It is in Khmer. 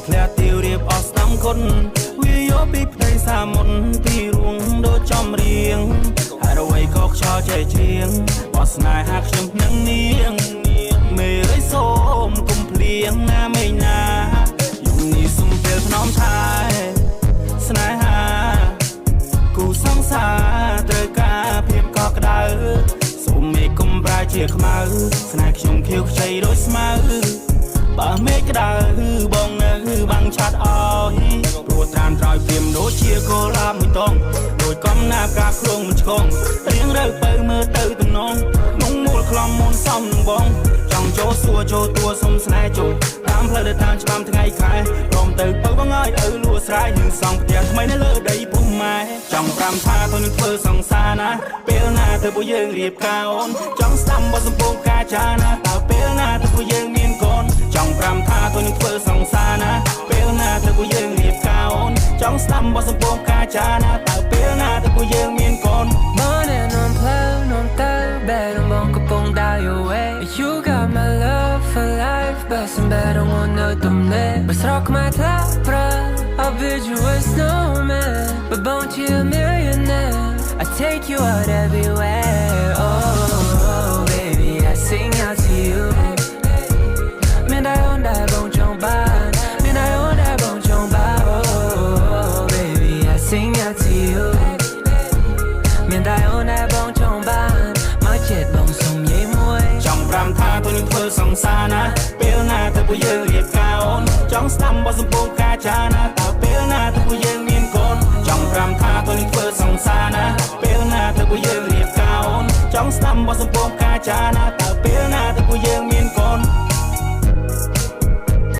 ធ្លាក់ទាវរៀបអស់ស្តំគុណវាយកពីផ្ទៃសាមុនទីរួងដូចចំរៀងហើយអ្វីក៏ខ្យល់ចែកជាងបោះស្នេហាខ្ញុំនឹងនាងមេរីសូមកុំភ្លៀងណាមេណាយំនេះសុំពេលភ្នំថែស្នេហាគូសង្សារត្រូវការភាពកក់ក្ដៅសូមមេកុំប្រាជាខ្មៅស្នេហ៍ខ្ញុំខៀវខ្ចីដូចស្មៅបើមេក្តៅបងនៅបាំងឆាត់អោយព្រោះត្រានត្រោយព្រាមដូចជាកូឡាមួយតងដូចកំណាបកាគ្រងមិនឆ្កងរៀងរើបើមើលទៅទំនងមុងមូលខ្លំមុនសំនឹងបងចង់ចូលសួរចូលតួសុំស្នេហ៍ចូលតាមផ្លូវដែលតាមច្បាំថ្ងៃខែព្រមទៅបើបងឲ្យឪលួស្រ័យនឹងសង់ផ្ទះថ្មីនៅលើដីពុំម៉ែចង់ប្រាំថាទៅនឹងធ្វើសង្សារណាពេលណាទៅពួកយើងរៀបការអូនចង់ស្ដាំបទសម្ពោធការចាណាតើពេលណាទៅពួកយើងមានកូនចង់ប្រាំថាទៅនឹងធ្វើសង្សារណាពេលណាទៅពួកយើងរៀបការអូនចង់ស្ដាំបទសម្ពោធការចាណាតើពេលណាទៅពួកយើងមានកូន Morning on plane on the bed I'm on kapong die away You got my love for life but some better one no tumne But rock my clapra I'll build you a snowman But won't you a millionaire I take you out everywhere Oh baby I sing out to you Min I on that bong chong ba Min I on that bong chong ba Oh baby I sing out to you Min I on that bong chong ba Mai chết bong sông dây môi ចង់ប្រាំថាទៅនឹងធ្វើសង្សារណាពេលណាទៅពួកយើងរៀបការអូនចង់ស្ដាំបទសម្ពោធការចាណាតើពេលណាទៅពួកយើងមានកូនចង់ប្រាំថាទៅនឹងធ្វើសង្សារណាពេលណាទៅពួកយើងរៀបការអូនចង់ស្ដាំបទសម្ពោធការចាណាតើពេលណាទៅពួកយើង